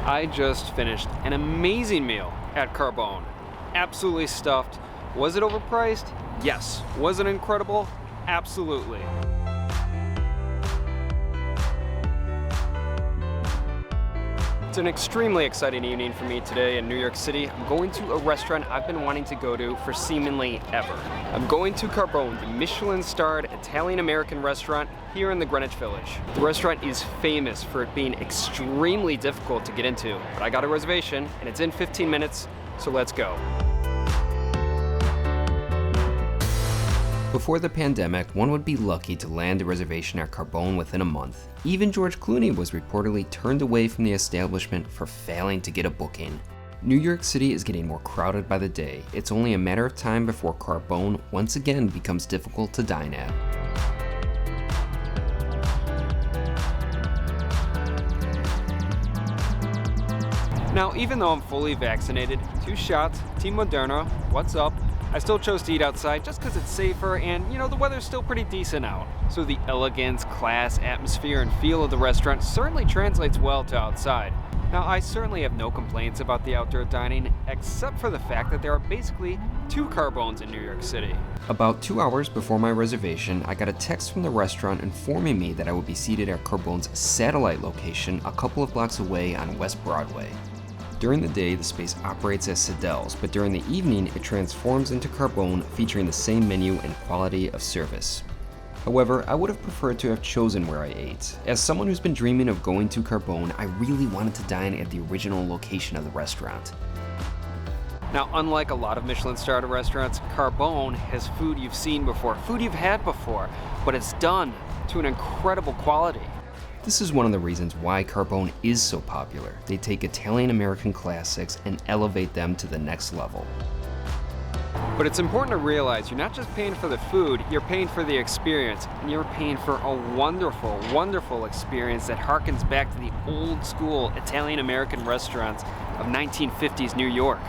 I just finished an amazing meal at Carbone. Absolutely stuffed. Was it overpriced? Yes. Was it incredible? Absolutely. It's an extremely exciting evening for me today in New York City. I'm going to a restaurant I've been wanting to go to for seemingly ever. I'm going to Carbone, the Michelin-starred Italian-American restaurant here in the Greenwich Village. The restaurant is famous for it being extremely difficult to get into, but I got a reservation and it's in 15 minutes, so let's go. Before the pandemic, one would be lucky to land a reservation at Carbone within a month. Even George Clooney was reportedly turned away from the establishment for failing to get a booking. New York City is getting more crowded by the day. It's only a matter of time before Carbone once again becomes difficult to dine at. Now, even though I'm fully vaccinated, 2 shots, Team Moderna, what's up? I still chose to eat outside just because it's safer and, the weather's still pretty decent out. So the elegance, class, atmosphere, and feel of the restaurant certainly translates well to outside. Now, I certainly have no complaints about the outdoor dining, except for the fact that there are basically 2 Carbones in New York City. About 2 hours before my reservation, I got a text from the restaurant informing me that I would be seated at Carbone's satellite location a couple of blocks away on West Broadway. During the day, the space operates as Sadelle's, but during the evening, it transforms into Carbone, featuring the same menu and quality of service. However, I would have preferred to have chosen where I ate. As someone who's been dreaming of going to Carbone, I really wanted to dine at the original location of the restaurant. Now, unlike a lot of Michelin-starred restaurants, Carbone has food you've seen before, food you've had before, but it's done to an incredible quality. This is one of the reasons why Carbone is so popular. They take Italian-American classics and elevate them to the next level. But it's important to realize you're not just paying for the food, you're paying for the experience. And you're paying for a wonderful, wonderful experience that harkens back to the old school Italian-American restaurants of 1950s New York.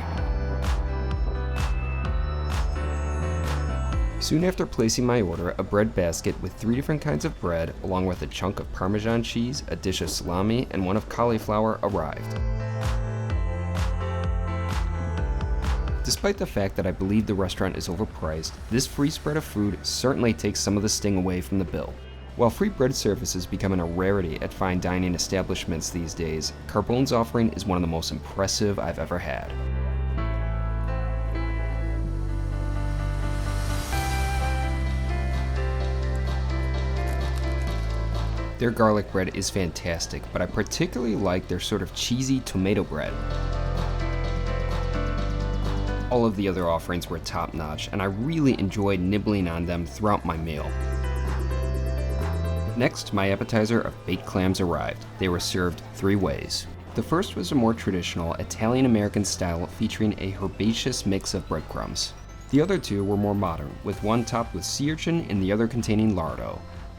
Soon after placing my order, a bread basket with 3 different kinds of bread, along with a chunk of Parmesan cheese, a dish of salami, and one of cauliflower arrived. Despite the fact that I believe the restaurant is overpriced, this free spread of food certainly takes some of the sting away from the bill. While free bread service is becoming a rarity at fine dining establishments these days, Carbone's offering is one of the most impressive I've ever had. Their garlic bread is fantastic, but I particularly like their sort of cheesy tomato bread. All of the other offerings were top-notch, and I really enjoyed nibbling on them throughout my meal. Next, my appetizer of baked clams arrived. They were served 3 ways. The first was a more traditional Italian-American style featuring a herbaceous mix of breadcrumbs. The other 2 were more modern, with one topped with sea urchin and the other containing lardo.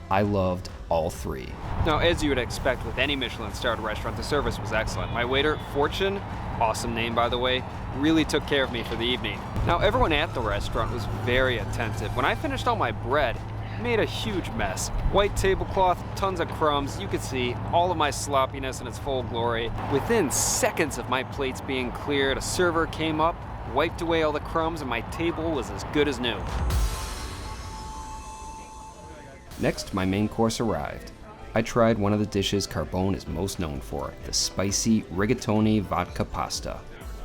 I loved all 3. Now, as you would expect with any Michelin-starred restaurant, the service was excellent. My waiter, Fortune, awesome name by the way, really took care of me for the evening. Now, everyone at the restaurant was very attentive. When I finished all my bread, it made a huge mess. White tablecloth, tons of crumbs. You could see all of my sloppiness in its full glory. Within seconds of my plates being cleared, a server came up, wiped away all the crumbs, and my table was as good as new. Next, my main course arrived. I tried one of the dishes Carbone is most known for, the spicy rigatoni vodka pasta.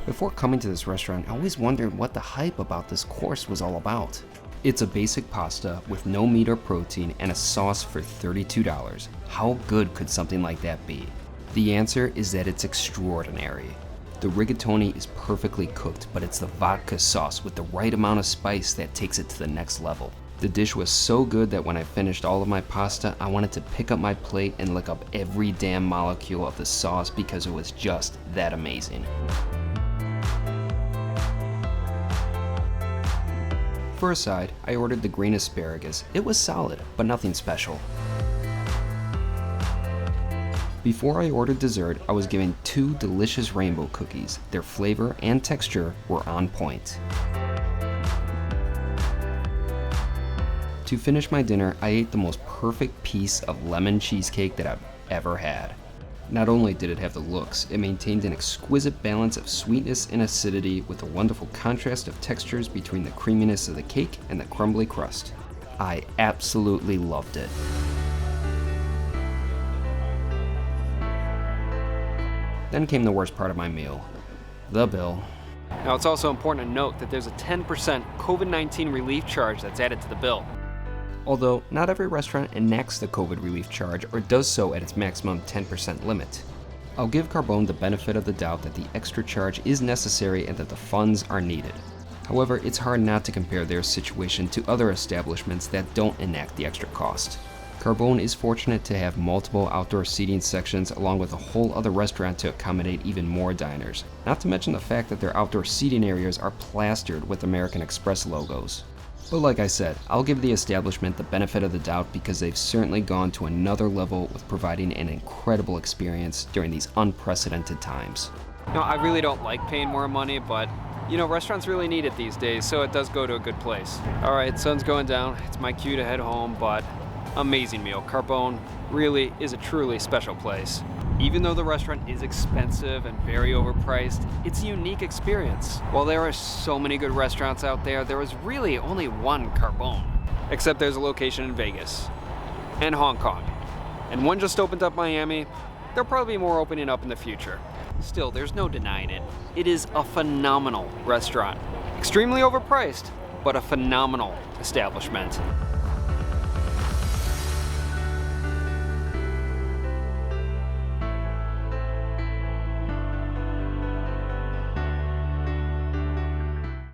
Before coming to this restaurant, I always wondered what the hype about this course was all about. It's a basic pasta with no meat or protein and a sauce for $32. How good could something like that be? The answer is that it's extraordinary. The rigatoni is perfectly cooked, but it's the vodka sauce with the right amount of spice that takes it to the next level. The dish was so good that when I finished all of my pasta, I wanted to pick up my plate and lick up every damn molecule of the sauce because it was just that amazing. For a side, I ordered the green asparagus. It was solid, but nothing special. Before I ordered dessert, I was given 2 delicious rainbow cookies. Their flavor and texture were on point. To finish my dinner, I ate the most perfect piece of lemon cheesecake that I've ever had. Not only did it have the looks, it maintained an exquisite balance of sweetness and acidity with a wonderful contrast of textures between the creaminess of the cake and the crumbly crust. I absolutely loved it. Then came the worst part of my meal, the bill. Now, it's also important to note that there's a 10% COVID-19 relief charge that's added to the bill. Although not every restaurant enacts the COVID relief charge or does so at its maximum 10% limit. I'll give Carbone the benefit of the doubt that the extra charge is necessary and that the funds are needed. However, it's hard not to compare their situation to other establishments that don't enact the extra cost. Carbone is fortunate to have multiple outdoor seating sections along with a whole other restaurant to accommodate even more diners, not to mention the fact that their outdoor seating areas are plastered with American Express logos. But like I said, I'll give the establishment the benefit of the doubt because they've certainly gone to another level with providing an incredible experience during these unprecedented times. Now, I really don't like paying more money, but restaurants really need it these days, so it does go to a good place. All right, sun's going down. It's my cue to head home, but amazing meal. Carbone really is a truly special place. Even though the restaurant is expensive and very overpriced, it's a unique experience. While there are so many good restaurants out there, there is really only one Carbone. Except there's a location in Vegas and Hong Kong. And one just opened up Miami. There'll probably be more opening up in the future. Still, there's no denying it. It is a phenomenal restaurant. Extremely overpriced, but a phenomenal establishment.